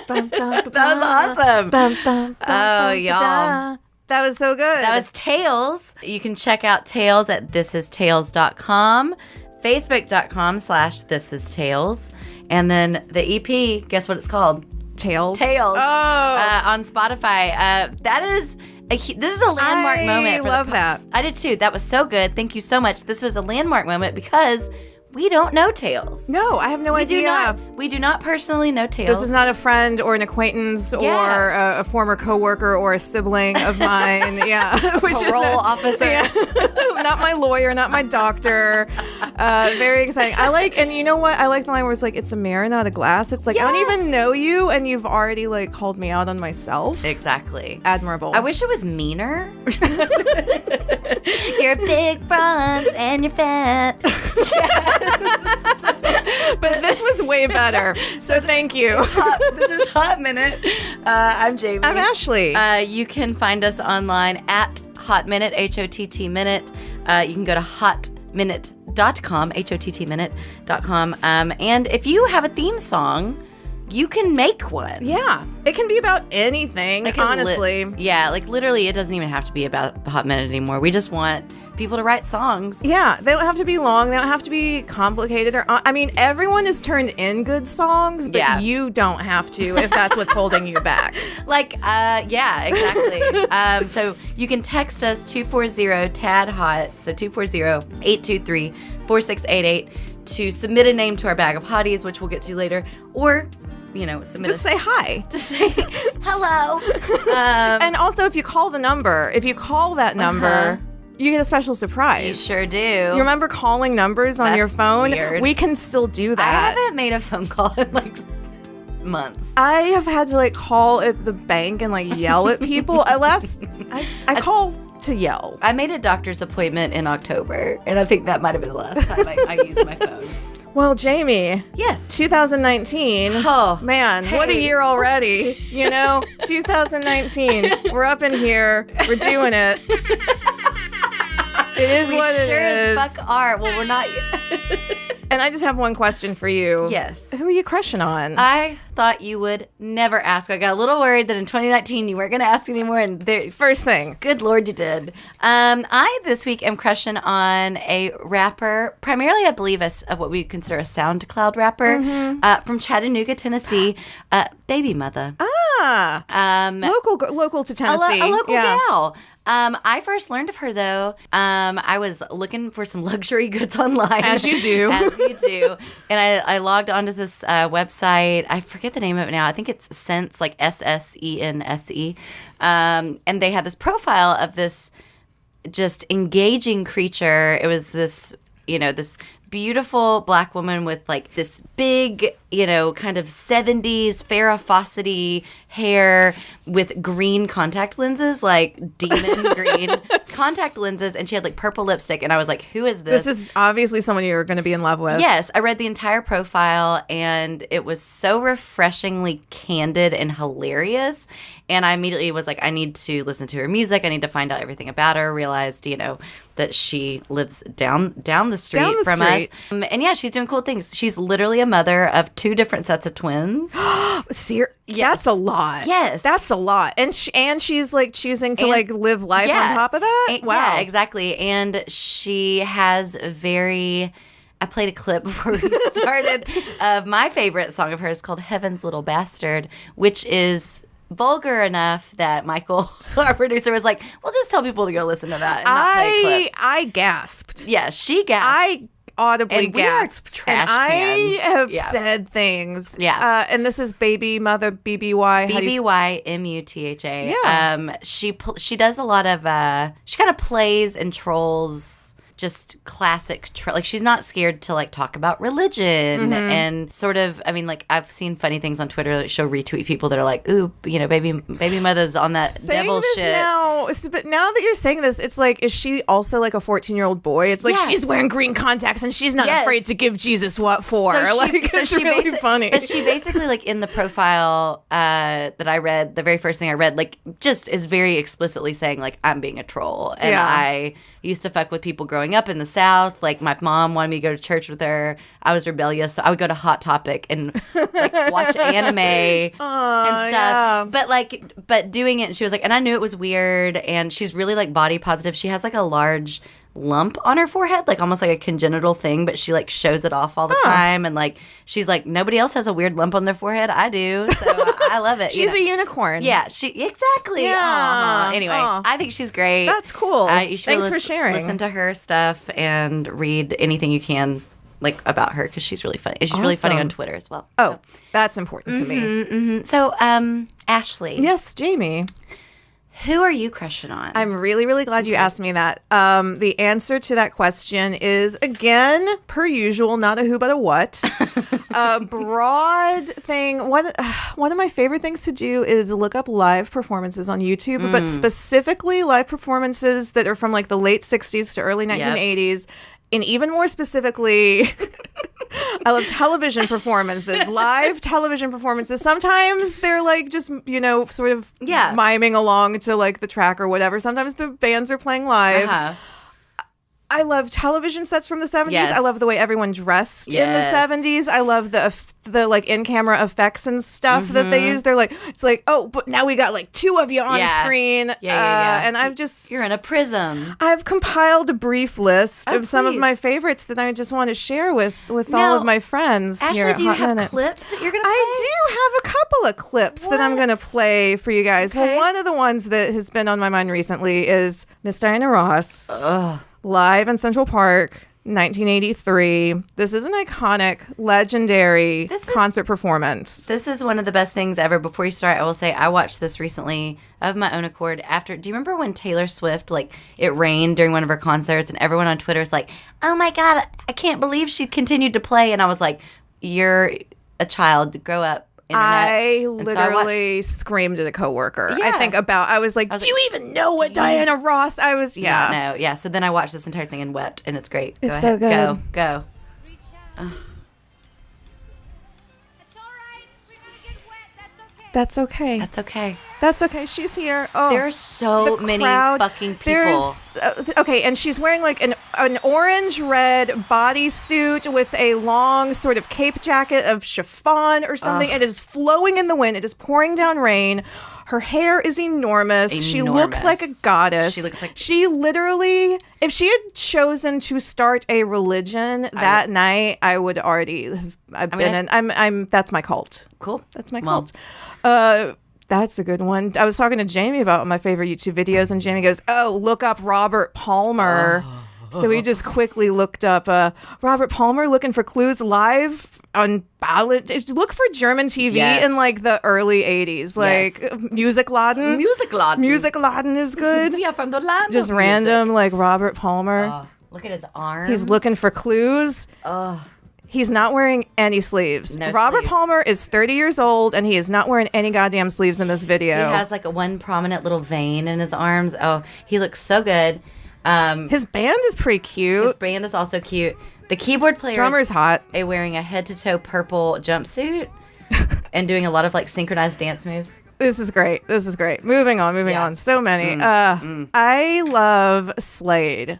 That was awesome. Oh, y'all. That was so good. That was Tayls. You can check out Tayls at thisistayls.com, facebook.com/thisistayls. And then the EP, guess what it's called? Tayls. Oh. On Spotify. This is a landmark moment. I love that. I did too. That was so good. Thank you so much. This was a landmark moment because we don't know Tayls. No, I have no idea. We do not personally know Tayls. This is not a friend or an acquaintance or a former coworker or a sibling of mine. Yeah. Parole officer. Yeah. Not my lawyer, not my doctor. Very exciting. And you know what? I like the line where it's like, it's a mirror, not a glass. It's like, I don't even know you, and you've already like called me out on myself. Exactly. Admirable. I wish it was meaner. You're big bronze and you're fat. But this was way better. So thank you. This is Hott Minute. I'm Jamie. I'm Ashley. You can find us online at Hott Minute, HOTT Minute. You can go to hottminute.com, HOTTminute.com. And if you have a theme song, you can make one. Yeah. It can be about anything, honestly. Literally, it doesn't even have to be about the Hott Minute anymore. We just want people to write songs. Yeah, they don't have to be long. They don't have to be complicated. Everyone has turned in good songs, but you don't have to if that's what's holding you back. Exactly. So you can text us 240-TAD-HOT, so 240-823-4688 to submit a name to our Bag of Hotties, which we'll get to later, or submit Just say hi. Just say hello. And also, if you call that number, you get a special surprise. You sure do. You remember calling numbers on your phone? Weird. We can still do that. I haven't made a phone call in months. I have had to call at the bank and yell at people. I call to yell. I made a doctor's appointment in October, and I think that might have been the last time I used my phone. Well, Jamie. Yes. 2019. Oh, man, what a year already. 2019. We're up in here. We're doing it. It is what it is. Sure as fuck are. Well, we're not. And I just have one question for you. Yes. Who are you crushing on? I thought you would never ask. I got a little worried that in 2019 you weren't going to ask anymore. And first thing. Good Lord, you did. I, this week, am crushing on a rapper, primarily, I believe, of what we consider a SoundCloud rapper, from Chattanooga, Tennessee, bbymutha. Local to Tennessee. A local gal. I first learned of her, though. I was looking for some luxury goods online. As you do. As you do. And I logged onto this website. I forget the name of it now. I think it's Sense, SSENSE. And they had this profile of this just engaging creature. It was this, this beautiful black woman with this big, kind of 70s Farrah Fawcett-y hair with green contact lenses, demon green contact lenses, and she had purple lipstick, and I was like, who is this? This is obviously someone you're going to be in love with. Yes, I read the entire profile, and it was so refreshingly candid and hilarious, and I immediately was like, I need to listen to her music, I need to find out everything about her, realized, that she lives down the street from us. And yeah, she's doing cool things. She's literally a mother of 2 different sets of twins. Yes. That's a lot. Yes. That's a lot. And she's choosing to live life on top of that? Wow. Yeah, exactly. And she has I played a clip before we started of my favorite song of hers called Heaven's Little Bastard, which is vulgar enough that Michael, our producer, was like, well, just tell people to go listen to that and not play a clip. I gasped. Yeah, she gasped. I audibly gasped. Trash I cans. have said things. Yeah. And this is bbymutha, BBY. BBYMUTHA. Yeah. She does a lot of, she kind of plays and trolls just classic, she's not scared to talk about religion and sort of, I've seen funny things on Twitter. She'll retweet people that are like, ooh, baby mother's on that devil shit. But now that you're saying this, it's is she also a 14-year-old boy? It's she's wearing green contacts and she's not afraid to give Jesus what for. It's really funny. But she basically, in the profile that I read, the very first thing I read, just is very explicitly saying, I'm being a troll. And used to fuck with people growing up in the South. Like, my mom wanted me to go to church with her. I was rebellious, so I would go to Hot Topic and like watch anime and stuff. Yeah. But doing it, and she was like, and I knew it was weird. And she's really like body positive. She has like a large lump on her forehead, like almost like a congenital thing, but she like shows it off all the time. And like, she's like, nobody else has a weird lump on their forehead. I do. So I love it. She's a unicorn. Yeah, exactly. Yeah. Anyway, I think she's great. That's cool. You should Thanks for sharing. Listen to her stuff and read anything you can like about her, because she's really funny. She's really funny on Twitter as well. Oh, that's important to me. So, Ashley. Yes, Jamie. Who are you crushing on? I'm really, really glad you asked me that. The answer to that question is, again, per usual, not a who but a what. A broad thing. One of my favorite things to do is look up live performances on YouTube, but specifically live performances that are from like the late 60s to early 1980s. And even more specifically, I love television performances, live television performances. Sometimes they're like just, sort of miming along to like the track or whatever. Sometimes the bands are playing live. I love television sets from the 70s. Yes. I love the way everyone dressed in the 70s. I love the like in-camera effects and stuff that they use. They're like, it's like, oh, but now we got like two of you on screen. And You're in a prism. I've compiled a brief list of some of my favorites that I just want to share with all of my friends. Ashley, here at do you Hot have Minute. clips that you're going to play? I do have a couple of clips that I'm going to play for you guys. Okay. Well, one of the ones that has been on my mind recently is Miss Diana Ross. Live in Central Park, 1983. This is an iconic, legendary concert performance. This is one of the best things ever. Before you start, I will say I watched this recently of my own accord. Do you remember when Taylor Swift, like, it rained during one of her concerts and everyone on Twitter is like, oh my God, I can't believe she continued to play. And I was like, you're a child, grow up. Internet. I literally screamed at a coworker. I was like, do you even know what Diana Ross? I was, So then I watched this entire thing and wept, and it's great. It's so good. Go. It's all right. We're gonna get wet. That's okay. That's okay. That's okay. That's okay. She's here. Oh, there are so many fucking people. Okay, and she's wearing like an orange-red bodysuit with a long sort of cape jacket of chiffon or something. It is flowing in the wind. It is pouring down rain. Her hair is enormous. She looks like a goddess. She literally, if she had chosen to start a religion that night, I would already have been in. That's my cult. Cool. That's my cult. That's a good one. I was talking to Jamie about my favorite YouTube videos, and Jamie goes, oh, look up Robert Palmer. So we just quickly looked up Robert Palmer, looking for clues live on ballot. Look for German TV in like the early 80s, like Musikladen. Musikladen is good. We are from the land just of random, like Robert Palmer. Look at his arms. He's looking for clues. He's not wearing any sleeves. Robert Palmer is 30 years old, and he is not wearing any goddamn sleeves in this video. He has like one prominent little vein in his arms. Oh, he looks so good. His band is pretty cute. His band is also cute. The keyboard player drummer's hot. Wearing a head-to-toe purple jumpsuit and doing a lot of like synchronized dance moves. This is great. Moving on. So many. I love Slade.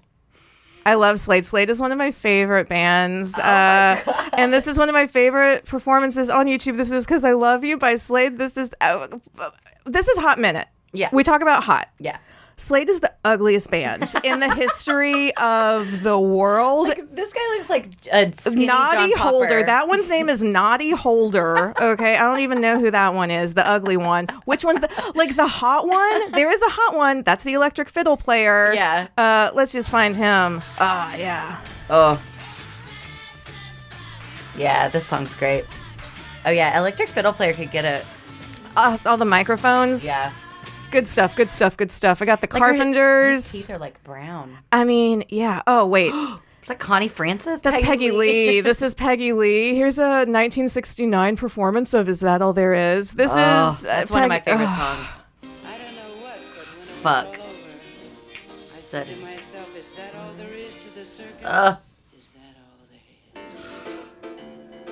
Slade is one of my favorite bands. And this is one of my favorite performances on YouTube. This is Because I Love You by Slade. This is Hot Minute. Yeah. We talk about Hot. Yeah. Slade is the ugliest band in the history of the world. Like, this guy looks like a skinny Naughty John Holder. Popper. That one's name is Naughty Holder. Okay, I don't even know who that one is. The ugly one. Which one's the hot one? There is a hot one. That's the electric fiddle player. Yeah. Let's just find him. Yeah. Oh. Yeah, this song's great. Oh yeah, electric fiddle player could get it. All the microphones. Yeah. Good stuff. I got the Carpenters. His teeth are like brown. I mean, yeah. Oh, wait. It's like Connie Francis. That's Peggy Lee. This is Peggy Lee. Here's a 1969 performance of Is That All There Is? This is... That's one of my favorite songs. I don't know what, but when Fuck. I'm all over, I Said- said to myself, is that all there is to the circus? Is that all there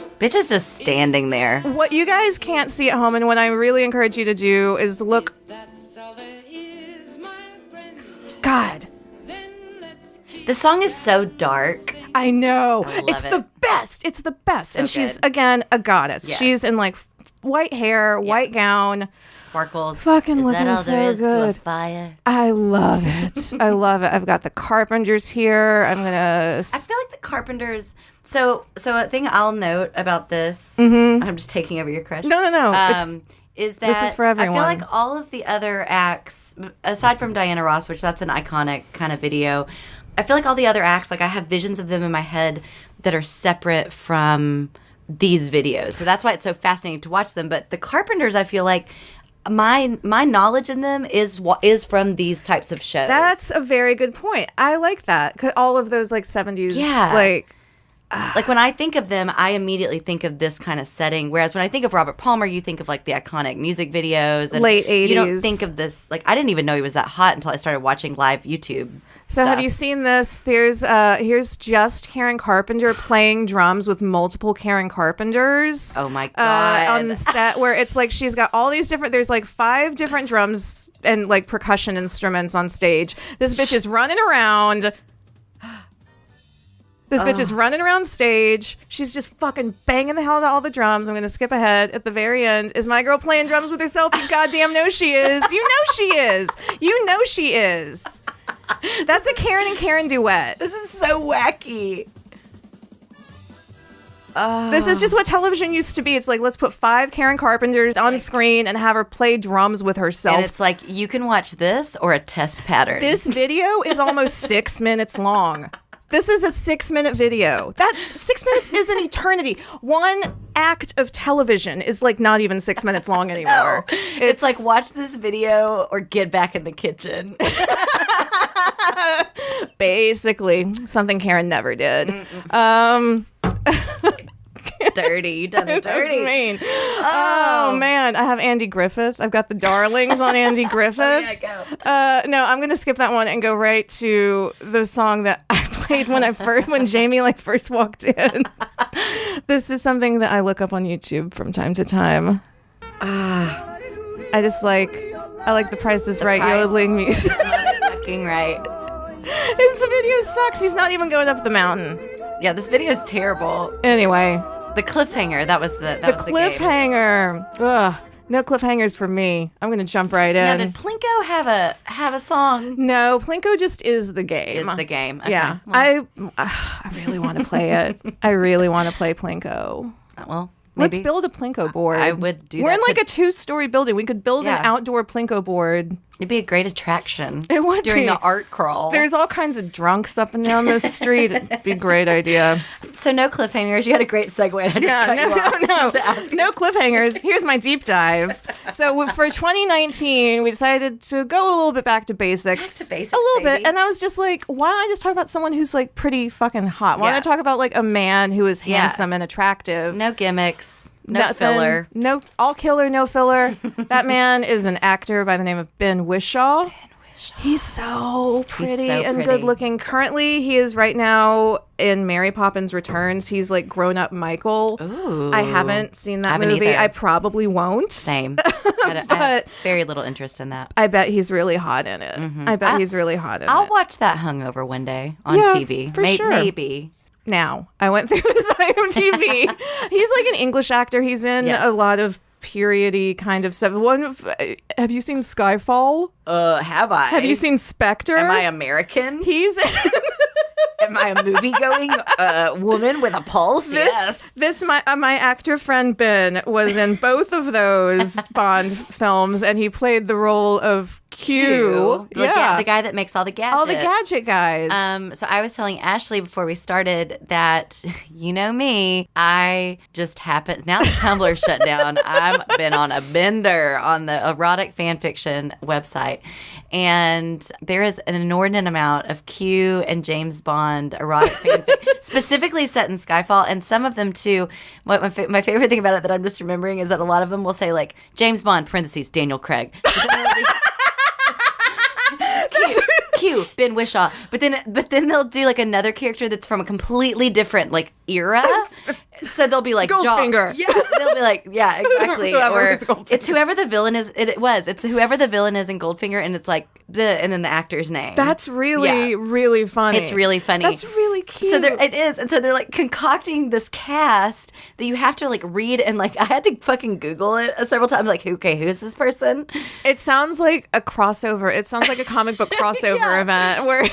is? Bitch is just standing there. What you guys can't see at home and what I really encourage you to do is look... That's all there is, my friend. God. Then let's The song is so dark. I know. I love It's it. the best. It's the best. So and she's, good. again, a goddess. Yes. She's in like white hair, white gown. Sparkles. Fucking is looking that all so there is to a good. fire? I love it. I love it. I've got the Carpenters here. I'm going I to... feel like the Carpenters. So a thing I'll note about this. I'm just taking over your crush. No. It's- Is that this is for everyone. I feel like all of the other acts, aside from Diana Ross, which that's an iconic kind of video, I feel like all the other acts, like I have visions of them in my head that are separate from these videos. So that's why it's so fascinating to watch them. But the Carpenters, I feel like my knowledge in them is from these types of shows. That's a very good point. I like that. 'Cause all of those like 70s, Yeah. like when I think of them, I immediately think of this kind of setting. Whereas when I think of Robert Palmer, you think of like the iconic music videos. And Late You don't 80s. think of this. Like I didn't even know he was that hot until I started watching live YouTube. So stuff. have you seen this? Here's just Karen Carpenter playing drums with multiple Karen Carpenters. Oh my God. On the set where it's like she's got all these different. There's like 5 different drums and like percussion instruments on stage. This bitch is running around. This bitch is running around stage. She's just fucking banging the hell out of all the drums. I'm going to skip ahead. At the very end, is my girl playing drums with herself? You goddamn know she is. You know she is. You know she is. That's a Karen and Karen duet. This is so wacky. This is just what television used to be. It's like, let's put 5 Karen Carpenters on screen and have her play drums with herself. And it's like you can watch this or a test pattern. This video is almost 6 minutes long. This is a 6-minute video. That 6 minutes is an eternity. One act of television is like not even 6 minutes long anymore. It's like watch this video or get back in the kitchen. basically something Karen never did. Dirty. You done it That's dirty. mean. Oh man, I have Andy Griffith. I've got the darlings on Andy Griffith. No, I'm gonna skip that one and go right to the song that I played when Jamie first walked in. This is something that I look up on YouTube from time to time. I like The Price is Right yodeling music. Fucking right. This video sucks. He's not even going up the mountain. Yeah, this video is terrible. Anyway, The cliffhanger. That was the cliffhanger. Ugh, no cliffhangers for me. I'm gonna jump right Now, in. did Plinko have a song? No, Plinko just is the game. Is the game? Okay. Yeah, Well, I really want to play it. I really want to play Plinko. well Let's maybe. build a Plinko board. I would do We're that in like to- a 2-story building. We could build an Yeah. outdoor Plinko board. It'd be a great attraction. It would during be. the art crawl. There's all kinds of drunks up and down this street. It'd be a great idea. So no cliffhangers. You had a great segue. I just cut you off to ask. No cliffhangers. Here's my deep dive. So for 2019, we decided to go a little bit back to basics. Back to basics, a little baby. bit. And I was just like, why don't I just talk about someone who's like pretty fucking hot? Why Yeah. don't I talk about like a man who is Yeah. handsome and attractive? No gimmicks. No Nothing. filler. No, all killer, no filler. That man is an actor by the name of Ben Whishaw. He's so pretty so and pretty. good looking. Currently, he is right now in Mary Poppins Returns. He's like grown up Michael. Ooh. I haven't seen that Haven't movie. either. I probably won't. Same. I But- have very little interest in that. I bet he's really hot in it. I bet he's really hot in I'll it. watch that hungover one day on Yeah, TV. for sure. Maybe. Now, I went through his IMDb. He's like an English actor. He's in Yes. a lot of periody kind of stuff. Have you seen Skyfall? Have I? Have you seen Spectre? Am I American? He's Am I a movie-going woman with a pulse? my actor friend Ben was in both of those Bond films, and he played the role of Q. The guy that makes all the gadgets. all the gadget guys. So I was telling Ashley before we started that, you know me, I just happened, now that Tumblr shut down, I've been on a bender on the erotic fan fiction website. And there is an inordinate amount of Q and James Bond erotic fanfic, specifically set in Skyfall, and some of them too. What my favorite thing about it that I'm just remembering is that a lot of them will say like James Bond parentheses Daniel Craig. Q, Ben Whishaw, but then they'll do like another character that's from a completely different like era, So they'll be like Goldfinger. Yeah, they'll be like, yeah, exactly. Whoever or is Goldfinger. it's whoever the villain is. It's whoever the villain is in Goldfinger, and it's like and then the actor's name. That's really, really funny. It's really funny. That's really cute. So it is, and so they're like concocting this cast that you have to like read, and like I had to fucking Google it several times. Like, okay, who is this person? It sounds like a crossover. It sounds like a comic book crossover event where.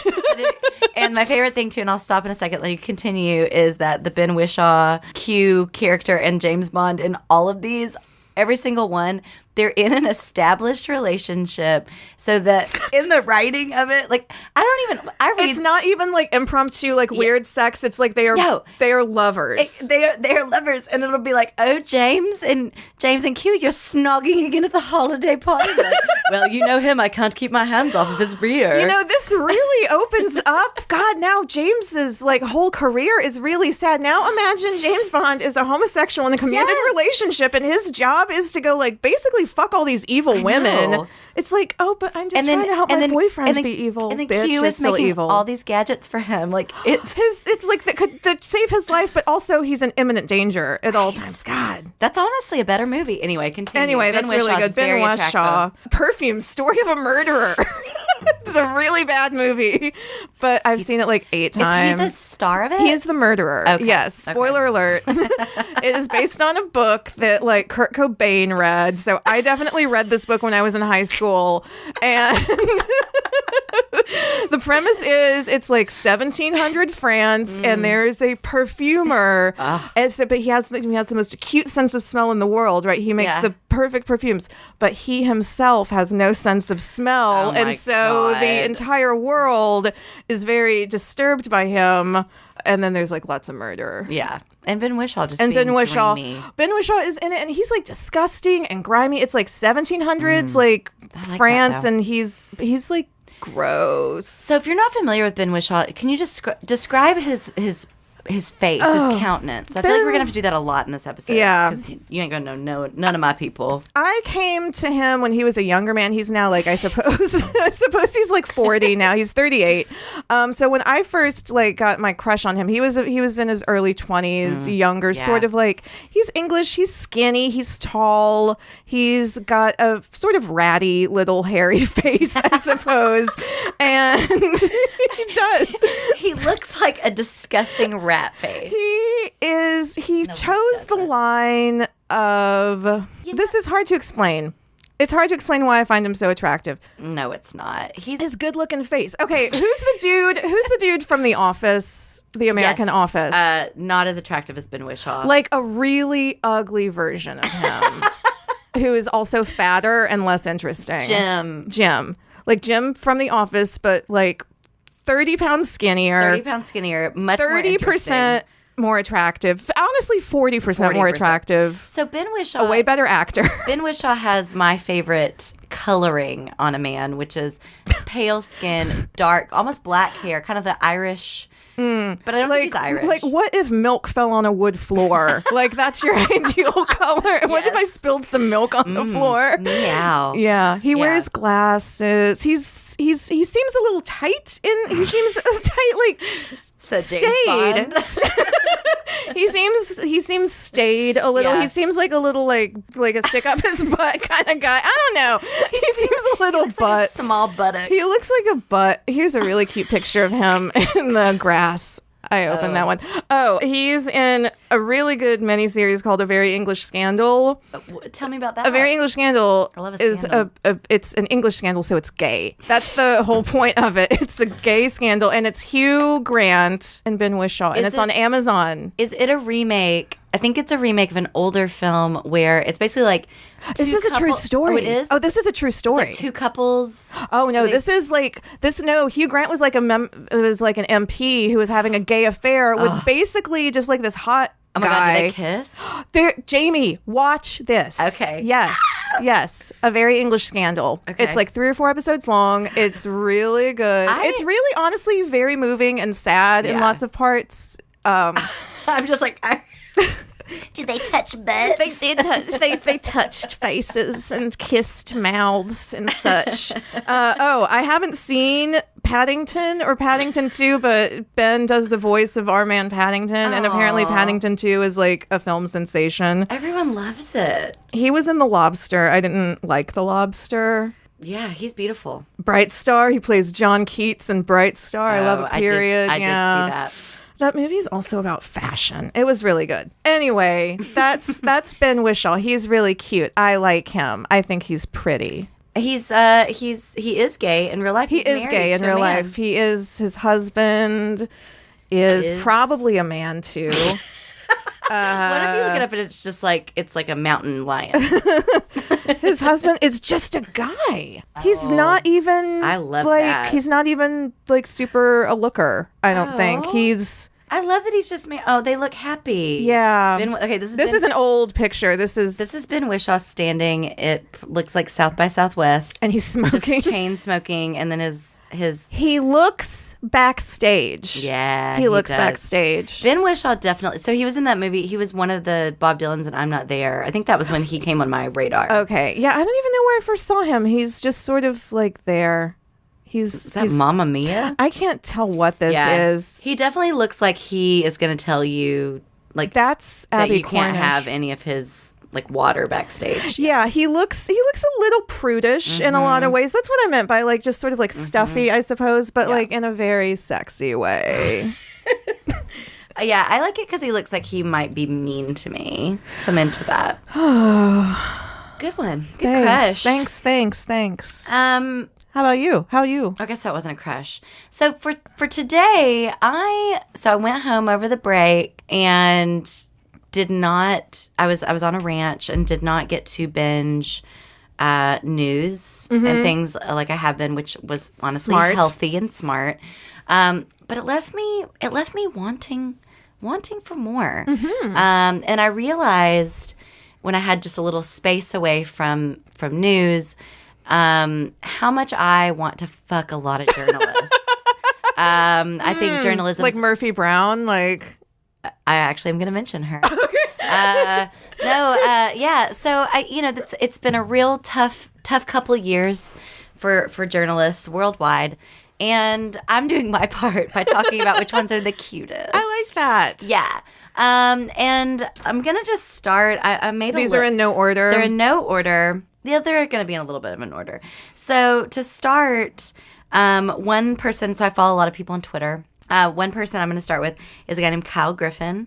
And my favorite thing too, and I'll stop in a second, let you continue, is that the Ben Whishaw Q character and James Bond in all of these, every single one, they're in an established relationship, so that in the writing of it, like I read. It's not even like impromptu, like weird sex. It's like they are lovers. They are lovers, and it'll be like, oh, James and Q, you're snogging again at the holiday party. Like, well, you know him. I can't keep my hands off of his rear. You know, this really opens up. God, now James's like whole career is really sad. Now imagine James Bond is a homosexual in a committed relationship, and his job is to go like basically fuck all these evil women. It's like, oh, but I'm just trying to help my boyfriend be evil. And then bitch, Q is still making evil. all these gadgets for him. Like it's like that save his life, but also he's in imminent danger at all times. God, that's honestly a better movie. Anyway, continue. Anyway, Ben that's really good. Ben Whishaw, Perfume, Story of a Murderer. It's a really bad movie, but I've seen it like 8 times. Is he the star of it? He is the murderer. Okay. Yes. Spoiler alert. It is based on a book that like Kurt Cobain read. So I definitely read this book when I was in high school. And the premise is it's like 1700 France, and there's a perfumer. But he has the most acute sense of smell in the world, right? He makes the perfect perfumes, but he himself has no sense of smell. And so the entire world is very disturbed by him. And then there's like lots of murder. Yeah. And Ben Whishaw Ben Whishaw is in it, and he's like disgusting and grimy. It's like 1700s like France, and he's like gross. So if you're not familiar with Ben Whishaw, can you just describe his face, his countenance? I feel like we're gonna have to do that a lot in this episode. Yeah, because you ain't gonna know none of my people. I came to him when he was a younger man. He's now like, I suppose he's like 40 now. He's 38. So when I first like got my crush on him, he was in his early 20s, younger, sort of like, he's English, he's skinny, he's tall, he's got a sort of ratty little hairy face, I suppose, and he does. He looks like a disgusting rat face. He chose the line of, this is hard to explain. It's hard to explain why I find him so attractive. No, it's not. He's his good-looking face. Okay, who's the dude from The Office, the American Office? Not as attractive as Ben Whishaw. Like a really ugly version of him, who is also fatter and less interesting. Jim. Like Jim from The Office, but like 30 pounds skinnier. Much 30% more attractive. Honestly, 40% more attractive. So Ben Whishaw, a way better actor. Ben Whishaw has my favorite coloring on a man, which is pale skin, dark, almost black hair, kind of the Irish. But I don't think he's Irish. Like, what if milk fell on a wood floor? Like, that's your ideal color. What if I spilled some milk on the floor? Meow. Yeah. He wears glasses. He seems a little tight. He seems tight, like stayed. He seems stayed a little. Yeah. He seems like a little like a stick up his butt kind of guy. I don't know. He seems a little butt. Like a small buttock. He looks like a butt. Here's a really cute picture of him in the grass. I opened that one. Oh, he's in a really good miniseries called A Very English Scandal. Tell me about that. A Very English Scandal is it's an English scandal, so it's gay. That's the whole point of it. It's a gay scandal, and it's Hugh Grant and Ben Whishaw, and it's on Amazon. Is it a remake? I think it's a remake of an older film where it's basically like Is this a true story? Oh, it is? Oh, this is a true story. It's like two couples. Oh, no, Hugh Grant was like an MP who was having a gay affair with basically just like this hot Oh my God, did they kiss? Jamie, watch this. Okay. Yes. A Very English Scandal. Okay. It's like 3 or 4 episodes long. It's really good. It's really, honestly, very moving and sad in lots of parts. I'm just like... Did they touch butts? They did touch. They touched faces and kissed mouths and such. I haven't seen Paddington or Paddington 2, but Ben does the voice of our man Paddington, and apparently Paddington 2 is like a film sensation. Everyone loves it. He was in The Lobster. I didn't like The Lobster. Yeah, he's beautiful. Bright Star. He plays John Keats in Bright Star. I love a period. I did see that. That movie is also about fashion. It was really good. Anyway, that's Ben Whishaw. He's really cute. I like him. I think he's pretty. He is gay in real life. He is gay in real life. He is, his husband is probably a man too. What if you look it up and it's just like a mountain lion? His husband is just a guy. He's not even I love like that. he's not even like super a looker. I don't think he's. I love that he's just made. Oh, they look happy. Yeah. This is an old picture. This is Ben Whishaw standing. It looks like South by Southwest, and he's smoking, just chain smoking, and then his. He looks backstage. Yeah, he looks does. backstage. Ben Whishaw definitely. So he was in that movie. He was one of the Bob Dylans, and I'm Not There. I think that was when he came on my radar. Okay, yeah, I don't even know where I first saw him. He's just sort of like there. Is that Mamma Mia? I can't tell what this is. He definitely looks like he is going to tell you like that's that Abby you can't Cornish. have any of his like water backstage. Yeah, he looks a little prudish in a lot of ways. That's what I meant by like just sort of like stuffy, I suppose, but like in a very sexy way. Yeah, I like it because he looks like he might be mean to me. So I'm into that. Good one. Good crush. Thanks. How about you? How are you? I guess that wasn't a crush. So for today, I went home over the break and did not. I was on a ranch and did not get to binge news and things like I have been, which was honestly healthy and smart. But it left me wanting for more. And I realized when I had just a little space away from news. How much I want to fuck a lot of journalists. I think journalism, like Murphy Brown, like I actually am going to mention her. Yeah. So it's been a real tough couple of years for journalists worldwide, and I'm doing my part by talking about which ones are the cutest. I like that. Yeah. And I'm gonna just start. I made these are in no order. They're in no order. Yeah, they're going to be in a little bit of an order. So to start, one person, so I follow a lot of people on Twitter. One person I'm going to start with is a guy named Kyle Griffin.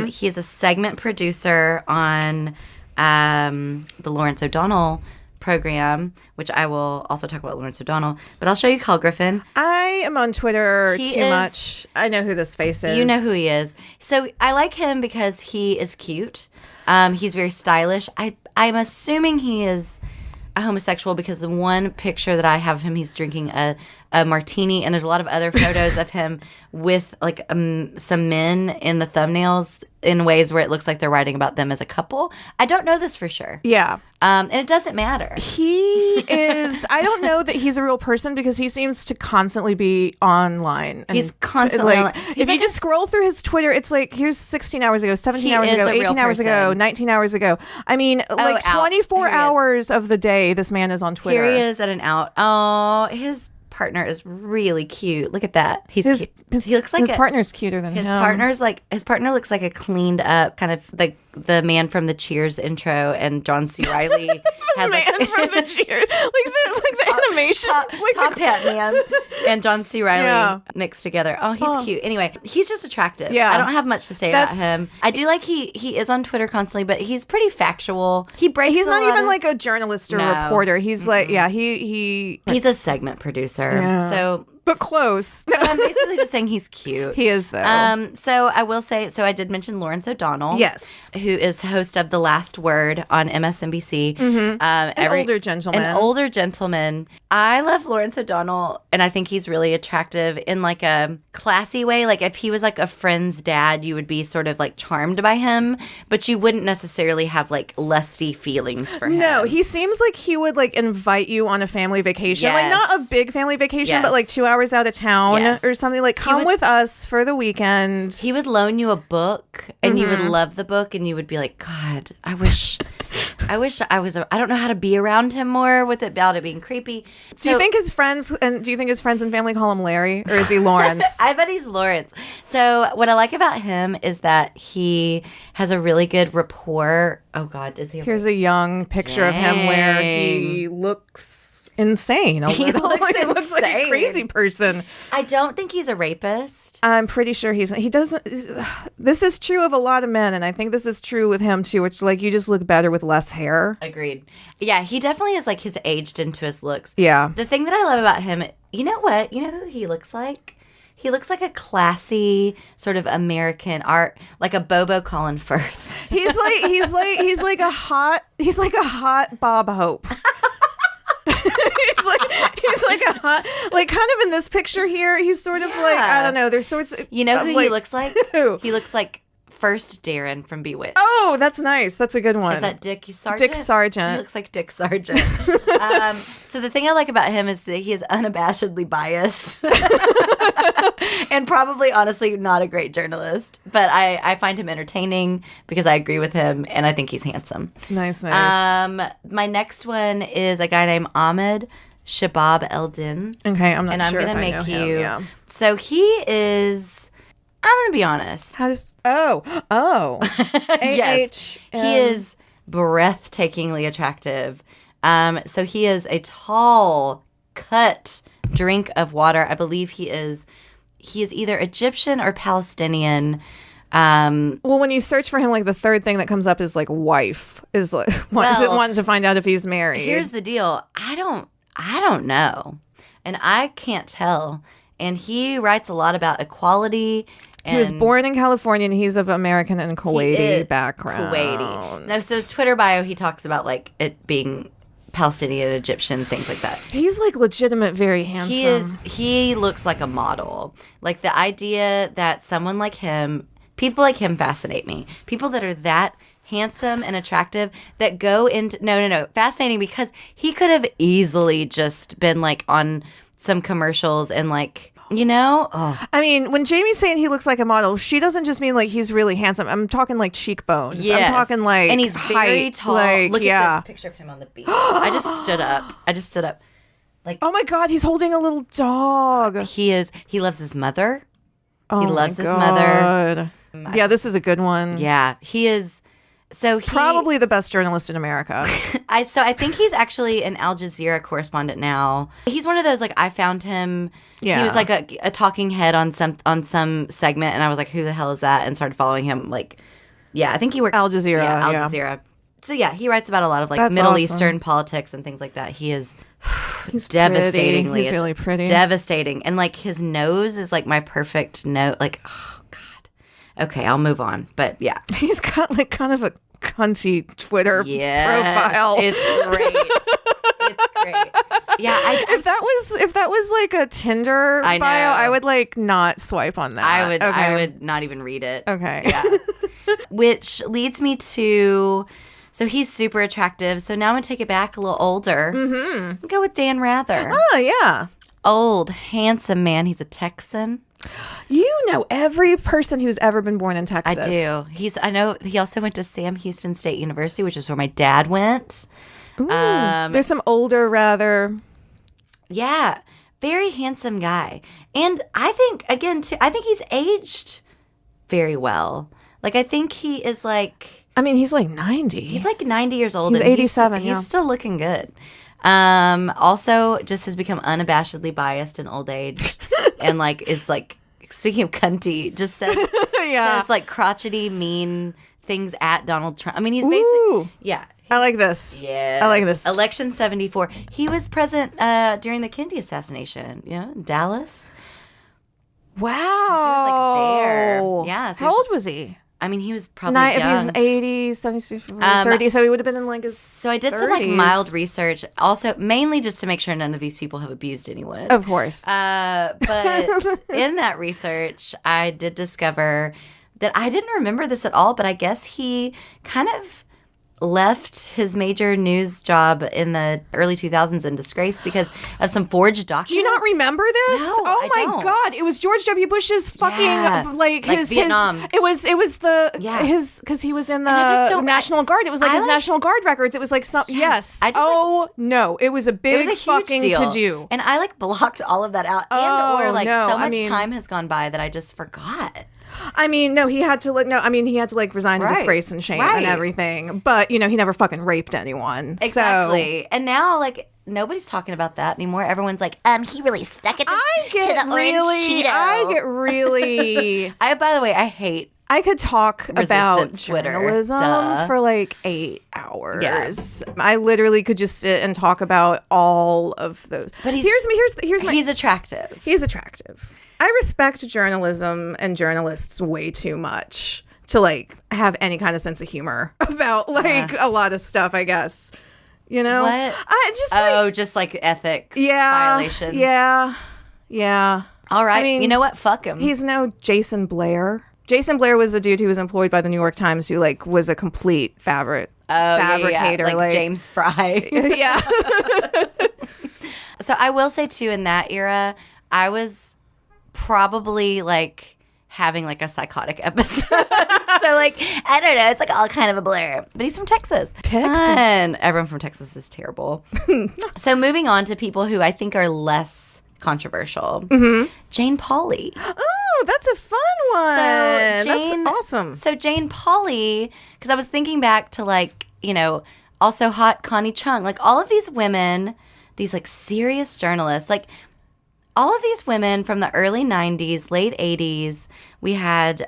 He is a segment producer on the Lawrence O'Donnell program, which I will also talk about Lawrence O'Donnell. But I'll show you Kyle Griffin. I am on Twitter too much. I know who this face is. You know who he is. So I like him because he is cute. He's very stylish. I'm assuming he is a homosexual because the one picture that I have of him, he's drinking a martini, and there's a lot of other photos of him with like some men in the thumbnails in ways where it looks like they're writing about them as a couple. I don't know this for sure. Yeah. And it doesn't matter. He is, I don't know that he's a real person because he seems to constantly be online. He's constantly online. If you just scroll through his Twitter, it's like, here's 16 hours ago, 17 hours ago, 18 hours ago, 19 hours ago. I mean, like 24 hours of the day, this man is on Twitter. Here he is at an out. Oh, his partner is really cute. Look at that. He's cute. He looks like his partner's cuter than his him. His partner looks like a cleaned up kind of like the man from the Cheers intro, and John C. Reilly the man from the Cheers, like the animation, top hat man and John C. Reilly mixed together. Oh, he's cute. Anyway, he's just attractive. Yeah, I don't have much to say about him. I do like he is on Twitter constantly, but he's pretty factual. He's not even like a journalist or reporter. He's like he's a segment producer. Yeah. So. But close. I'm basically just saying he's cute. He is, though. So I will say, I did mention Lawrence O'Donnell. Yes. Who is host of The Last Word on MSNBC. An older gentleman. I love Lawrence O'Donnell, and I think he's really attractive in like a classy way. Like if he was like a friend's dad, you would be sort of like charmed by him, but you wouldn't necessarily have like lusty feelings for him. No, he seems like he would like invite you on a family vacation. Yes. Like not a big family vacation, but like 2 hours out of town or something. Like come with us for the weekend. He would loan you a book and you would love the book and you would be like, God, I wish I wish I was. I don't know how to be around him more without it being creepy. Do you think his friends and family call him Larry, or is he Lawrence? I bet he's Lawrence. So what I like about him is that he has a really good rapport. Oh God, does he? Here's a young picture of him where he looks insane. He looks like a insane. crazy person. I don't think he's a rapist. I'm pretty sure he doesn't. This is true of a lot of men, and I think this is true with him too. Which like you just look better with less hair. Agreed. Yeah, he definitely is like he's aged into his looks. Yeah. The thing that I love about him, you know what? You know who he looks like? He looks like a classy sort of American art, like a Bobo Colin Firth. He's like a hot Bob Hope. he's like a hot, like kind of in this picture here. He's sort of like, I don't know. There's sorts of, you know who like, he looks like? Who? He looks like First Darren from Bewitched. Oh, that's nice. That's a good one. Is that Dick Sargent? Dick Sargent. He looks like Dick Sargent. So the thing I like about him is that he is unabashedly biased. And probably, honestly, not a great journalist. But I find him entertaining because I agree with him, and I think he's handsome. Nice. My next one is a guy named Ahmed Shabab Eldin. Okay, I'm not and sure I'm going to if I make know you. him, yeah. So he is, I'm going to be honest. How does, oh. Yes. He is breathtakingly attractive. So he is a tall, cut drink of water. I believe he is either Egyptian or Palestinian. Well, when you search for him, like the third thing that comes up is like wife. Is like wanting to find out if he's married. Here's the deal. I don't know. And I can't tell. And he writes a lot about equality. He was born in California, and he's of American and Kuwaiti background. Kuwaiti. No, so his Twitter bio, he talks about like it being Palestinian, Egyptian, things like that. He's like legitimate, very handsome. He looks like a model. Like the idea that someone like him, people like him fascinate me. People that are that handsome and attractive that go into no fascinating because he could have easily just been like on some commercials and like, you know. I mean, when Jamie's saying he looks like a model, she doesn't just mean like he's really handsome. I'm talking like cheekbones. Yes. I'm talking like and he's very height, tall. like, Look yeah. at this picture of him on the beach. I just stood up. Like, oh my God, he's holding a little dog. he loves his mother. Oh he loves my his mother. God. Yeah, this is a good one. Yeah, he is. So probably the best journalist in America. I think he's actually an Al Jazeera correspondent now. He's one of those like I found him. Yeah. He was like a talking head on some segment, and I was like, who the hell is that? And started following him. Like, yeah, I think he works Al Jazeera. Yeah, Al yeah. Jazeera. So yeah, he writes about a lot of like That's Middle awesome. Eastern politics and things like that. He is He's devastatingly. Pretty. He's really pretty. Devastating, and like his nose is like my perfect nose. Like, oh God. Okay, I'll move on. But yeah, He's got like kind of a cunty Twitter profile. It's great. It's great. Yeah, if that was like a Tinder I bio, know. I would like not swipe on that. I would not even read it. Okay. Yeah. Which leads me to, so he's super attractive. So now I'm gonna take it back a little older. Mm-hmm. Go with Dan Rather. Oh yeah. Old, handsome man. He's a Texan. You know every person who's ever been born in Texas. I do. I know he also went to Sam Houston State University, which is where my dad went. Ooh, there's some older, rather. Yeah, very handsome guy. And I think, again, too, I think he's aged very well. Like, I think he is like... I mean, he's like 90. He's like 90 years old. He's and 87, He's yeah. still looking good. Also, just has become unabashedly biased in old age. And, like, is like, speaking of cunty, just says, says like, crotchety, mean things at Donald Trump. I mean, he's basically... Yeah. I like this. Yeah. I like this. Election 74. He was present during the Kennedy assassination, you know, in Dallas. Wow. So he was like there. Yeah. So How old was he? I mean, he was probably If young. he's 80, 70, 30, so he would have been in like his So I did 30s. some like mild research, also mainly just to make sure none of these people have abused anyone. Of course. But in that research, I did discover that I didn't remember this at all, but I guess he kind of left his major news job in the early 2000s in disgrace because of some forged documents. Do you not remember this? No, oh I my don't. God! It was George W. Bush's fucking like his Vietnam. It was his because he was in I just the don't- National Guard. It was like I his like- National Guard records. It was like some yes. I just no! It was a big it was a huge fucking deal. to do. And I like blocked all of that out. Oh, and or like no, so I much mean- time has gone by that I just forgot. I mean, no, he had to like resign in Right. disgrace and shame Right. and everything. But he never fucking raped anyone. Exactly. And now like nobody's talking about that anymore. Everyone's like, he really stuck it to, I get to the orange Cheeto. I get really. By the way, I hate I could talk about Resistance Twitter. journalism Duh. for like 8 hours. Yes. I literally could just sit and talk about all of those. But here's my. he's attractive. He's attractive. I respect journalism and journalists way too much to like have any kind of sense of humor about like a lot of stuff. I guess What? I just Just like ethics violations. Yeah. All right. I mean, you know what? Fuck him. He's no Jason Blair. Jason Blair was a dude who was employed by the New York Times who like was a complete fabricator, Like James Fry. Yeah. So I will say too, in that era, I was probably like having like a psychotic episode. So like, I don't know, it's like all kind of a blur. But he's from Texas. Fun. Everyone from Texas is terrible. So moving on to people who I think are less controversial. Jane Pauley. Oh, that's a fun one. Jane- that's awesome. So Jane Pauley, because I was thinking back to like, also Hott, Connie Chung, like all of these women, these like serious journalists, like all of these women from the early 90s, late 80s. We had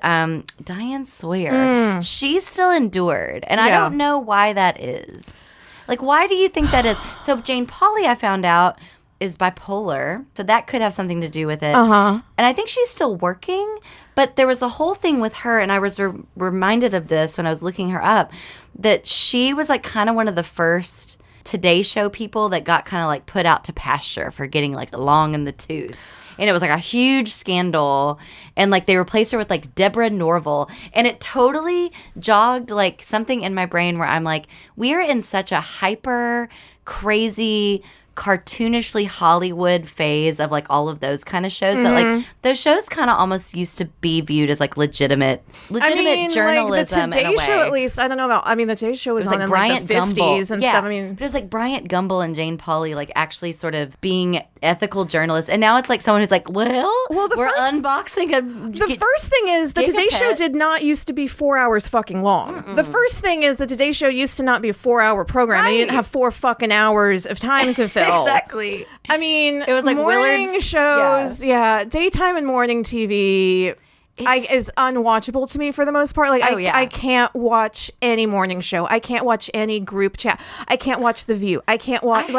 Diane Sawyer. She still endured. And I Yeah. don't know why that is. Like, why do you think that is? So Jane Pauley, I found out, is bipolar. So that could have something to do with it. And I think she's still working. But there was a whole thing with her, and I was reminded of this when I was looking her up, that she was like kind of one of the first Today Show people that got kind of like put out to pasture for getting like long in the tooth. And it was like a huge scandal. And like they replaced her with like Deborah Norville. And it totally jogged like something in my brain where I'm like, we're in such a hyper crazy cartoonishly Hollywood phase of like all of those kind of shows that like those shows kind of almost used to be viewed as like legitimate journalism like the in a Today way. Show, at least. I don't know about. I mean, the Today Show was, It was on like in Bryant like the 50s Gumbel. and Yeah. stuff. I mean, But it was like Bryant Gumbel and Jane Pauley like actually sort of being ethical journalists, and now it's like someone who's like, well the we're first- unboxing a the first thing is the Today Show Gigapet. did not used to be 4 hours fucking long. The first thing is the Today Show used to not be a 4-hour program. And you didn't Right. have 4 fucking hours of time to fill. exactly. I mean, It was like morning Willard's- shows, daytime and morning TV is unwatchable to me for the most part. Like, I can't watch any morning show. I can't watch any group chat. I can't watch The View. I can't watch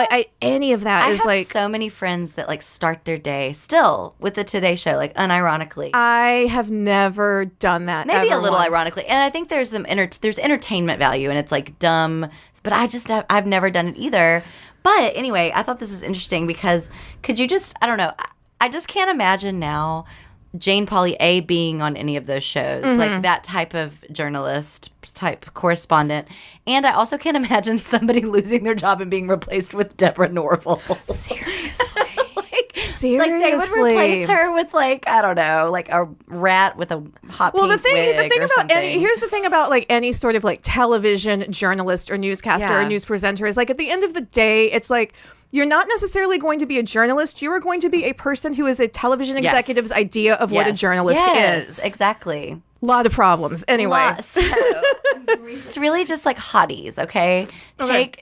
any of that. I Is have like so many friends that like start their day still with the Today Show, like unironically. I have never done that. Maybe ever a little once. ironically, and I think there's there's entertainment value, and it's like dumb. But I've never done it either. But anyway, I thought this was interesting because could you just I don't know. I just can't imagine now Jane Pauley being on any of those shows, like that type of journalist, type correspondent. And I also can't imagine somebody losing their job and being replaced with Deborah Norville. Seriously. Like they would replace her with like, I don't know, like a rat with a hot Well, pink the thing wig or about something. here's the thing about like any sort of like television journalist or newscaster Yeah. or news presenter is like at the end of the day, it's like you're not necessarily going to be a journalist. You are going to be a person who is a television Yes. executive's idea of what a journalist is. Exactly. A lot of problems. Anyway. So, it's really just like hotties, okay?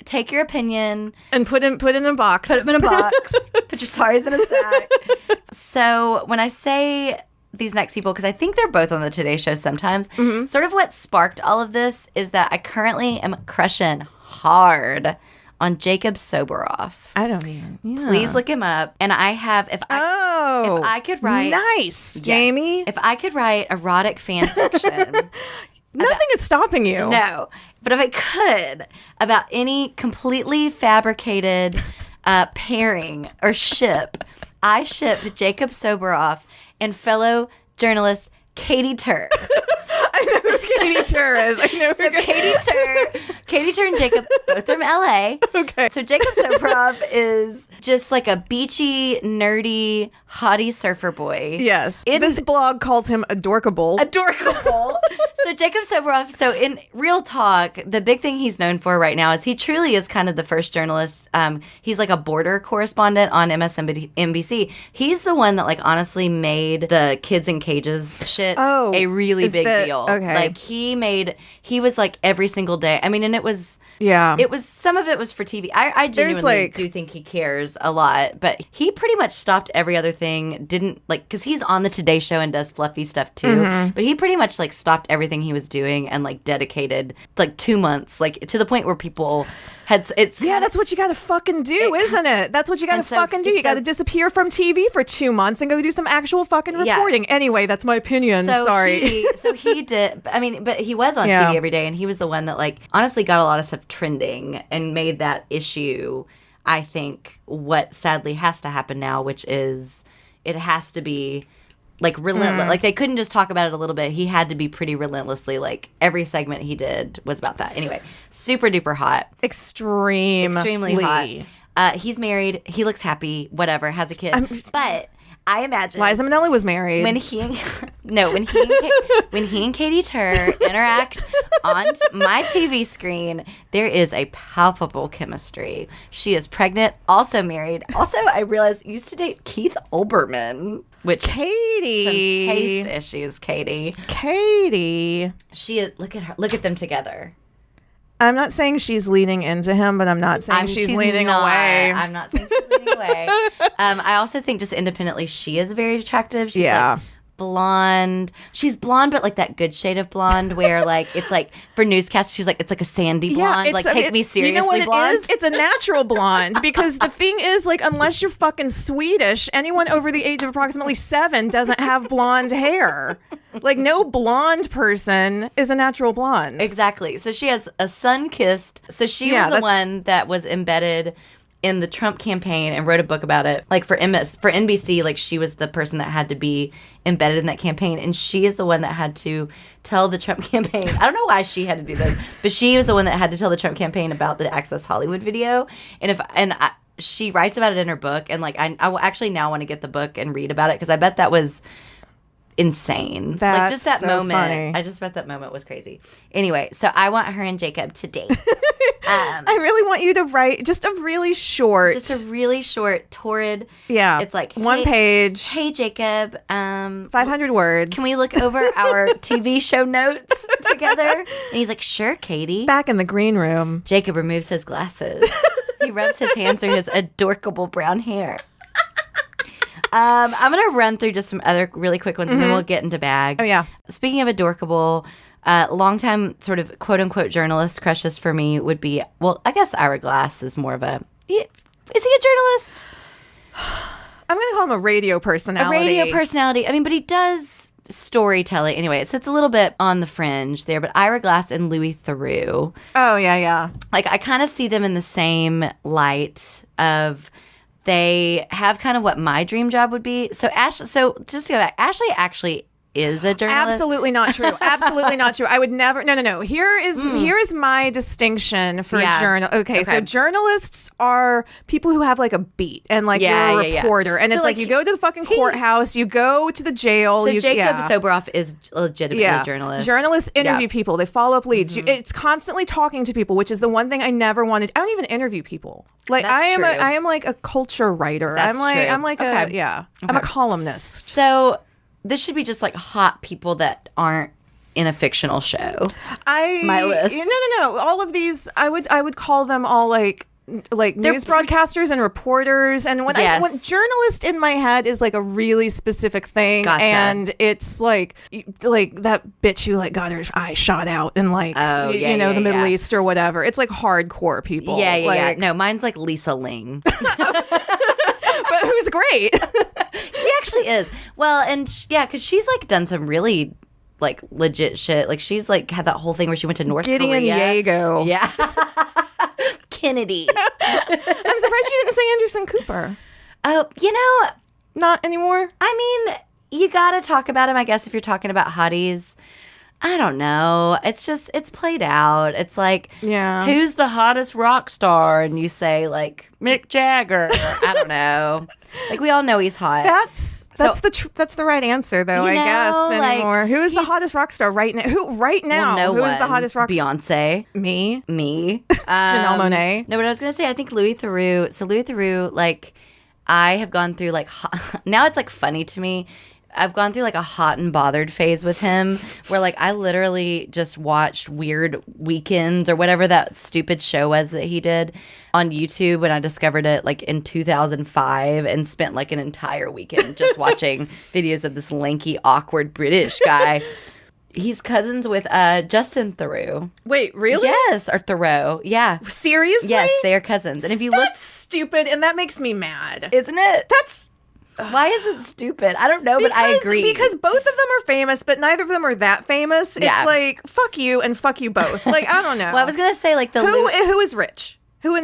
Take your opinion, And put in a box. put them in a box, put your sorries in a sack. So when I say these next people, because I think they're both on the Today Show sometimes, sort of what sparked all of this is that I currently am crushing hard on Jacob Soboroff. I don't even. Yeah. Please look him up. And I have, if I could write, Nice, Jamie. if I could write erotic fan fiction. Nothing is stopping you. No, but if I could, about any completely fabricated pairing or ship, I ship Jacob Soboroff and fellow journalist Katy Tur. I know who Katy Tur is. I know who So Katy Katy turned Jacob, both from LA. Okay. So Jacob Soboroff is just like a beachy, nerdy, hottie surfer boy. Yes. This blog calls him adorkable. Adorkable. So Jacob Soboroff, so in real talk, the big thing he's known for right now is he truly is kind of the first journalist. He's like a border correspondent on MSNBC. He's the one that like honestly made the kids in cages shit a really big deal. Okay. Like he was like every single day. I mean, and it was some of it was for TV. I genuinely do think he cares a lot, but he pretty much stopped every other thing. Didn't like, because he's on the Today Show and does fluffy stuff too, but he pretty much like stopped everything he was doing and like dedicated like 2 months, like to the point where people had that's what you gotta fucking do, isn't it? That's what you gotta fucking do. You gotta disappear from TV for 2 months and go do some actual fucking reporting. Anyway, that's my opinion. Sorry. So he did. I mean, but he was on TV every day, and he was the one that like honestly got a lot of stuff trending and made that issue. I think what sadly has to happen now, which is it has to be like relentless. Like they couldn't just talk about it a little bit. He had to be pretty relentlessly. Like every segment he did was about that. Anyway, super duper hot. Extremely hot. He's married. He looks happy. Whatever. Has a kid. But I imagine Liza Minnelli was married. When he and Katy Tur interact on my TV screen, there is a palpable chemistry. She is pregnant, also married. Also, I realized used to date Keith Olbermann, which Katy. Some taste issues, Katy. She is, look at them together. I'm not saying she's leaning into him, but I'm not saying she's leaning away. I'm not saying she's leaning away. I also think just independently, she is very attractive. She's like blonde. She's blonde, but like that good shade of blonde where like it's like for newscasts, she's like it's like a sandy blonde. Like take me seriously, you know what blonde. It is? It's a natural blonde because the thing is like unless you're fucking Swedish, anyone over the age of approximately 7 doesn't have blonde hair. Like no blonde person is a natural blonde. Exactly. So she has a sun-kissed. So she was the one that was embedded in the Trump campaign and wrote a book about it. Like for NBC, like she was the person that had to be embedded in that campaign, and she is the one that had to tell the Trump campaign. I don't know why she had to do this, but she was the one that had to tell the Trump campaign about the Access Hollywood video. She writes about it in her book, and like I will actually now want to get the book and read about it because I bet that was insane. That's like just that so moment. funny. I just bet that moment was crazy. Anyway, so I want her and Jacob to date. I really want you to write just a really short, torrid. Yeah, it's like one page. Hey Jacob, 500 words. Can we look over our TV show notes together? And he's like, sure, Katy. Back in the green room, Jacob removes his glasses. He rubs his hands through his adorkable brown hair. I'm going to run through just some other really quick ones, and then we'll get into Bag. Oh, yeah. Speaking of adorkable, longtime sort of quote-unquote journalist crushes for me would be, well, I guess Ira Glass is more of a... Is he a journalist? I'm going to call him a radio personality. A radio personality. I mean, but he does storytelling. Anyway, so it's a little bit on the fringe there, but Ira Glass and Louis Theroux. Oh, yeah. Like, I kind of see them in the same light of... They have kind of what my dream job would be. So just to go back, Ashley actually is a journalist. Absolutely not true. Absolutely not true. I would never. No. Here is my distinction for journal. Okay, so journalists are people who have like a beat and like you're a reporter, and so it's like you go to the fucking courthouse, you go to the jail. So Jacob Soboroff is legitimately a journalist. Journalists interview people. They follow up leads. It's constantly talking to people, which is the one thing I never wanted. I don't even interview people. Like I am like a culture writer. I'm a columnist. So this should be just like hot people that aren't in a fictional show. My list. No. All of these, I would call them all like news broadcasters and reporters. And when journalist in my head is like a really specific thing, and it's like that bitch who like got her eye shot out in like the Middle East or whatever. It's like hardcore people. Yeah. No, mine's like Lisa Ling. But who's great. She actually is. Well, and because she's like done some really like legit shit. Like she's like had that whole thing where she went to North Korea. Diego. Yeah. Kennedy. I'm surprised she didn't say Anderson Cooper. Oh, not anymore. I mean, you gotta talk about him, I guess, if you're talking about hotties. I don't know. It's played out. It's like, Yeah. who's the hottest rock star? And you say like Mick Jagger. I don't know. Like we all know he's hot. That's the right answer though, You I guess know, like, anymore. Who is the hottest rock star right now? Who right now? Well, no Who is the one. hottest rock star? Beyonce. Me. Janelle Monáe. No, but I was gonna say I think Louis Theroux. So Louis Theroux, like I have gone through like now it's like funny to me. I've gone through like a hot and bothered phase with him where like I literally just watched Weird Weekends or whatever that stupid show was that he did on YouTube when I discovered it like in 2005 and spent like an entire weekend just watching videos of this lanky, awkward British guy. He's cousins with Justin Theroux. Wait, really? Yes, or Theroux. Yeah. Seriously? Yes, they are cousins. And if you That's stupid, and that makes me mad. look, isn't it? That's Why is it stupid? I don't know, but I agree. Because both of them are famous, but neither of them are that famous. Yeah. It's like fuck you and fuck you both. Like I don't know. Well, I was gonna say like who is rich? Who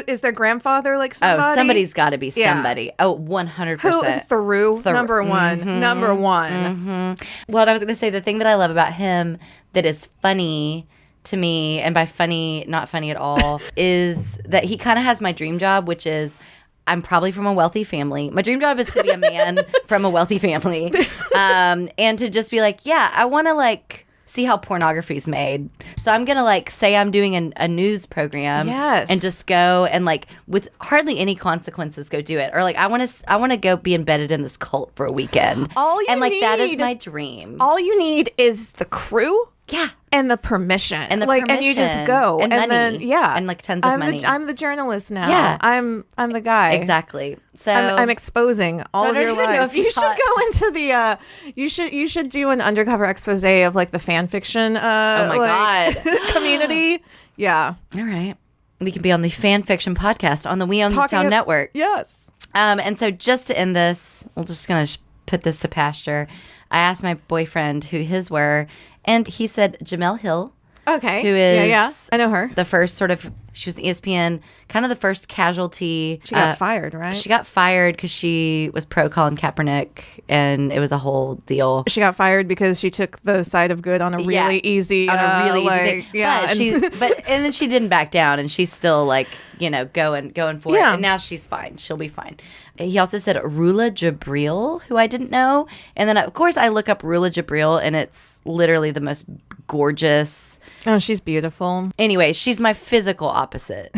is their grandfather? Like somebody? Oh, somebody's got to be Yeah. somebody. Oh, 100%. Who? Theroux, number one. Mm-hmm. Number one. Well, I was going to say the thing that I love about him that is funny to me, and by funny, not funny at all, is that he kind of has my dream job, which is I'm probably from a wealthy family. My dream job is to be a man from a wealthy family, and to just be like, yeah, I want to like see how pornography is made. So I'm gonna like say I'm doing a news program, Yes. and just go and like with hardly any consequences go do it, or like I want to go be embedded in this cult for a weekend. All you and like that is need- my dream. All you need is the crew. Yeah. And the permission. And the and you just permission. go. And money. then And, like, tons of money. I'm the journalist now. Yeah. I'm the guy. Exactly. So I'm exposing all So I of don't your even know lies. if he's You should hot. go into the you should do an undercover expose of like the fan fiction Oh my God. community. Yeah. all right. We can be on the fan fiction podcast on the We Own This Talking Town of- network. Yes. And so just to end this, we're just going to put this to pasture. I asked my boyfriend who his were, and he said Jamel Hill, Okay. who is yeah. I know her. the first sort of, she was the ESPN, kind of the first casualty. She got fired, right? She got fired because she was pro Colin Kaepernick, and it was a whole deal. She got fired because she took the side of good on a really easy on a really easy like, thing. Yeah. But and then she didn't back down, and she's still like, you know, going for it. Yeah. And now she's fine. She'll be fine. He also said Rula Jabril, who I didn't know. And then, of course, I look up Rula Jabril, and it's literally the most gorgeous. Oh, she's beautiful. Anyway, she's my physical opposite.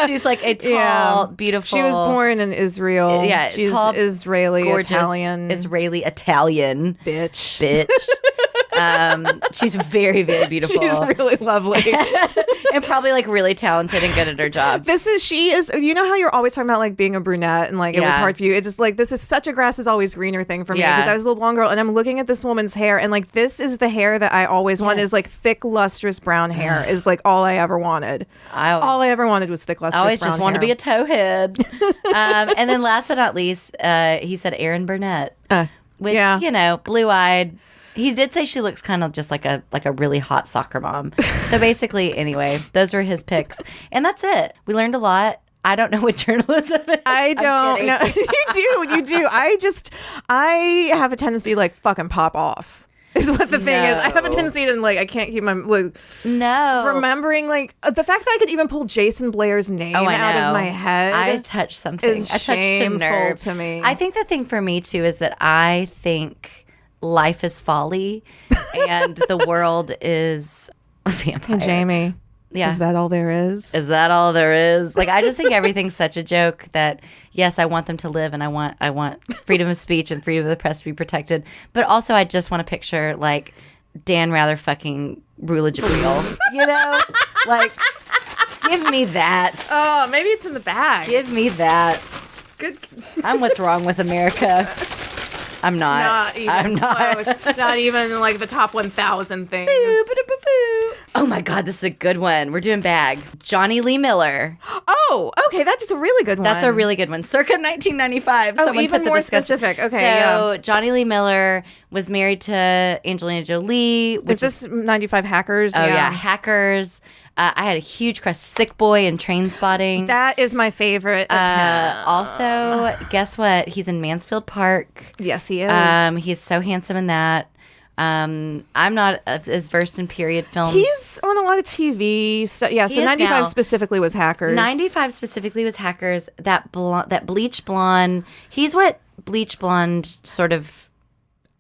She's like a tall, Yeah. beautiful. She was born in Israel. Yeah, she's tall, Israeli, gorgeous Italian. Israeli Italian bitch. She's very, very beautiful. She's really lovely. And probably like really talented and good at her job. She is, you know how you're always talking about like being a brunette and like it was Yeah. hard for you. It's just like, this is such a grass is always greener thing for me Yeah. because I was a little blonde girl and I'm looking at this woman's hair and like, this is the hair that I always want Yes. is like thick, lustrous brown hair is like all I ever wanted. All I ever wanted was thick, lustrous I always brown just want to be hair. a towhead. And then last but not least, he said Erin Burnett, which, yeah. you know, blue-eyed. He did say she looks kind of just like a really hot soccer mom. So basically, anyway, those were his picks. And that's it. We learned a lot. I don't know what journalism is. I don't know. You do. I have a tendency to like fucking pop off. Is what the thing is. I have a tendency to like I can't keep my like, remembering like the fact that I could even pull Jason Blair's name out of my head. I touched something. is I touched a shameful nerve to me. I think the thing for me too is that I think life is folly and the world is a vampire. Hey, Jamie. Yeah. Is that all there is? Is that all there is? Like, I just think everything's such a joke that, yes, I want them to live and I want freedom of speech and freedom of the press to be protected. But also, I just want to picture, like, Dan Rather fucking Rula Jabril. You know? Like, give me that. Oh, maybe it's in the bag. Give me that. Good. I'm what's wrong with America. I'm not. Not even I'm not. close. Not even like the top 1,000 things. Oh my God, this is a good one. We're doing bag. Jonny Lee Miller. Oh, okay. That's a really good one. That's a really good one. Circa 1995. Oh, someone even put the more discussion. specific. Okay, So yeah. Jonny Lee Miller was married to Angelina Jolie. Is this 95 Hackers? Oh yeah, Hackers. I had a huge crush. Sick Boy and Train Spotting. That is my favorite of him. Also, guess what? He's in Mansfield Park. Yes, he is. He's so handsome in that. I'm not as versed in period films. He's on a lot of TV stuff. Yeah, so 95 now. specifically was Hackers. 95 specifically was Hackers. That bleach blonde. He's what bleach blonde sort of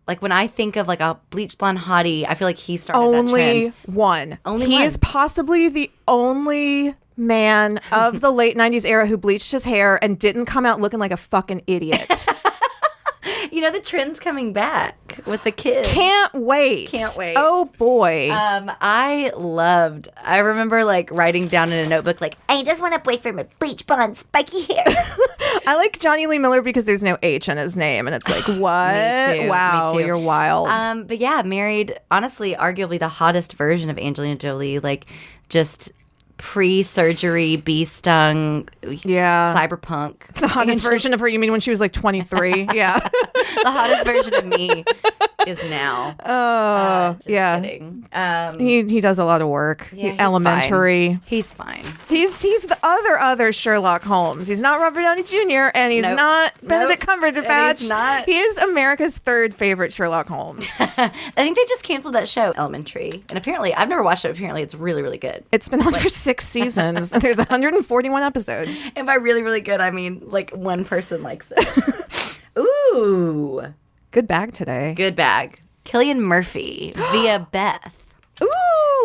like when I think of like a bleach blonde hottie. I feel like he started that trend. Only one. He is possibly the only man of the late 90s era who bleached his hair and didn't come out looking like a fucking idiot. You know, the trend's coming back with the kids. Can't wait. Oh boy. I remember like writing down in a notebook like, I just want a boyfriend with bleach blonde spiky hair. I like Jonny Lee Miller because there's no H in his name, and it's like, what? Me too, wow, me too. you're wild. But yeah, married, honestly, arguably the hottest version of Angelina Jolie, like just pre-surgery, bee-stung, cyberpunk. The hottest version of her, you mean when she was like 23? Yeah. The hottest version of me is now. Oh, Just yeah. kidding. He does a lot of work. Yeah, Elementary. Fine. He's fine. He's the other Sherlock Holmes. He's not Robert Downey Jr. and he's not Benedict Cumberbatch. And he's not. He is America's third favorite Sherlock Holmes. I think they just canceled that show, Elementary. And apparently, I've never watched it. Apparently, it's really, really good. It's been on for 6 seasons. There's 141 episodes. And by really, really good, I mean like one person likes it. Ooh. Good bag today. Good bag. Cillian Murphy via Beth. Ooh.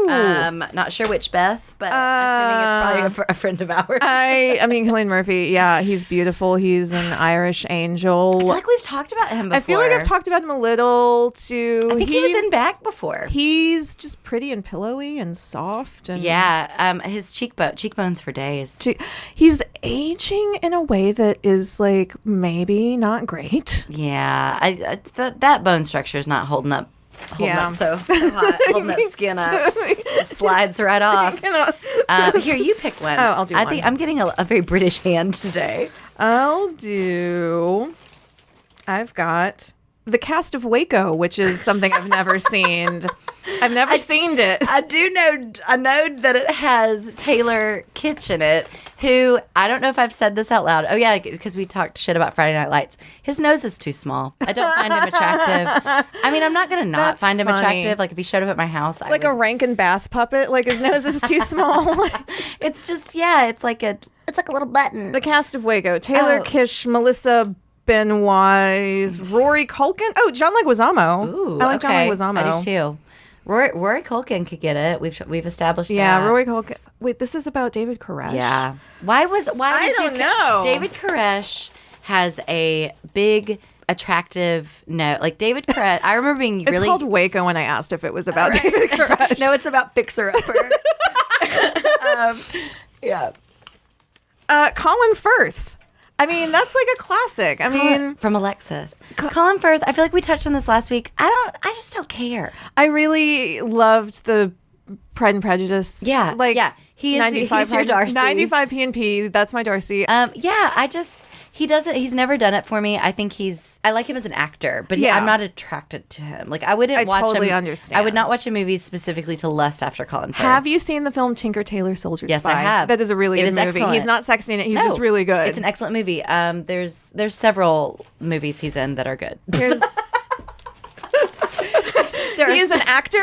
Not sure which Beth, but assuming it's probably a friend of ours. I mean, Cillian Murphy, yeah, he's beautiful. He's an Irish angel. I feel like we've talked about him before. I feel like I've talked about him a little too. I think he was in Back before. He's just pretty and pillowy and soft. And yeah, his cheekbones for days. He's aging in a way that is like maybe not great. Yeah, that bone structure is not holding up. So hot, holding that skin up, slides right off. Here, you pick one. Oh, I'll do one. I think I'm getting a very British hand today. I've got the Cast of Waco, which is something I've never seen. I've never seen it. I know that it has Taylor Kitsch in it, who, I don't know if I've said this out loud. Oh, yeah, because we talked shit about Friday Night Lights. His nose is too small. I don't find him attractive. I mean, I'm not going to not find him attractive. Like, if he showed up at my house, I would. A Rankin Bass puppet? Like, his nose is too small? It's just, it's like a little button. The Cast of Waco. Taylor Kitsch, Melissa Benoist, Rory Culkin. Oh, John Leguizamo. Ooh, I like John Leguizamo. I do too. Rory Culkin could get it. We've established that. Yeah, Rory Culkin. Wait, this is about David Koresh. Yeah. Why I don't know. David Koresh has a big attractive note. Like David Koresh, I remember being It's called Waco when I asked if it was about David Koresh. No, it's about Fixer Upper. Yeah. Colin Firth. I mean, that's like a classic. I mean, from Alexis. Colin Firth, I feel like we touched on this last week. I just don't care. I really loved the Pride and Prejudice. Yeah. Like, yeah. He's your Darcy. 95 P&P. That's my Darcy. He's never done it for me. I think I like him as an actor, but I'm not attracted to him. Like I wouldn't watch him. I totally understand. I would not watch a movie specifically to lust after Colin Firth. Have you seen the film Tinker Tailor Soldier Spy? Yes, I have. That is a really good movie. Excellent. He's not sexy in it. He's just really good. It's an excellent movie. There's several movies he's in that are good. He is an actor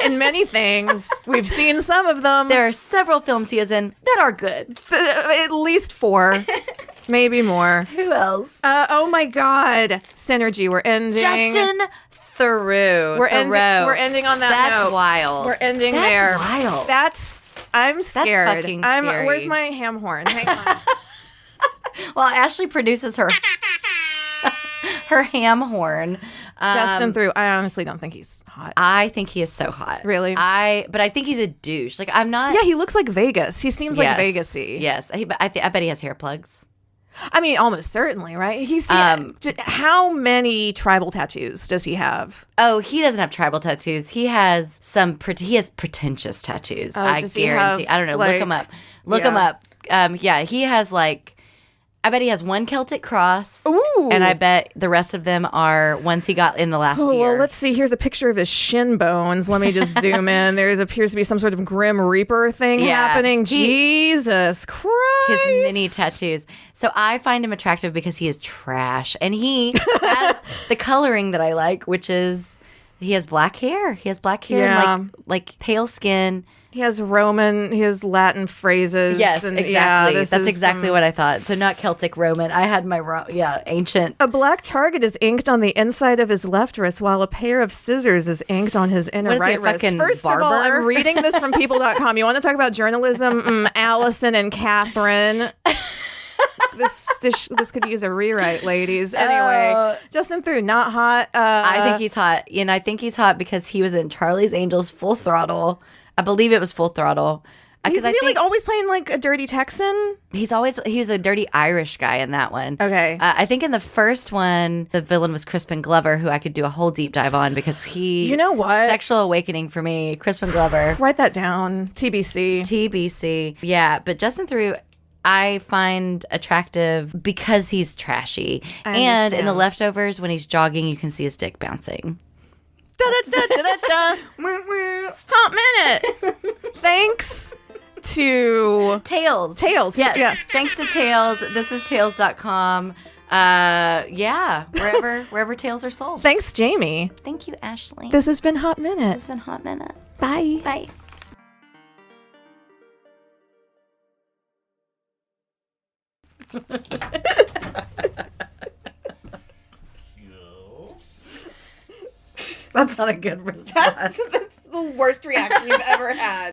in many things. We've seen some of them. There are several films he is in that are good. At least 4. Maybe more. Who else? Oh my God. Synergy. We're ending. Justin Theroux. We're ending on that note. That's wild. We're ending there. That's wild. I'm scared. That's fucking scary. Where's my ham horn? Hang on. Well, Ashley produces her ham horn. Justin Theroux. I honestly don't think he's hot. I think he is so hot. Really? But I think he's a douche. Like I'm not. Yeah, he looks like Vegas. He seems like Vegas-y. Yes, I bet he has hair plugs. I mean, almost certainly, right? How many tribal tattoos does he have? Oh, he doesn't have tribal tattoos. He has he has pretentious tattoos. I guarantee. I don't know. Look him up. Look him up. He has I bet he has one Celtic cross. Ooh. And I bet the rest of them are ones he got in the last year. Well, let's see. Here's a picture of his shin bones. Let me just zoom in. There appears to be some sort of Grim Reaper thing happening. Jesus Christ. His mini tattoos. So I find him attractive because he is trash. And he has the coloring that I like, which is He has black hair. Yeah. and like pale skin. He has Latin phrases. Yes, and, exactly. this That's is exactly what I thought. So not Celtic Roman. I had my wrong. Yeah, ancient. A black target is inked on the inside of his left wrist, while a pair of scissors is inked on his inner What is he, right a wrist. fucking First of all, barber? I'm reading this from people.com. You want to talk about journalism? Allison and Catherine. This could use a rewrite, ladies. Anyway, Justin Theroux, not hot. I think he's hot. And I think he's hot because he was in Charlie's Angels Full Throttle. I believe it was Full Throttle. Is he like always playing like a dirty Texan? He was a dirty Irish guy in that one. Okay. I think in the first one, the villain was Crispin Glover, who I could do a whole deep dive on because You know what? Sexual awakening for me, Crispin Glover. Write that down. TBC. TBC. Yeah, but Justin Theroux, I find attractive because he's trashy. And in The understand. Leftovers, when he's jogging, you can see his dick bouncing. Da-da-da-da-da-da. Hot minute. Thanks to Tayls. Yes. Yeah. Thanks to Tayls. This is Tayls.com. Yeah. Wherever Tayls are sold. Thanks, Jamie. Thank you, Ashley. This has been Hot Minute. This has been Hot Minute. Bye. Bye. That's not a good response. That's the worst reaction you've ever had.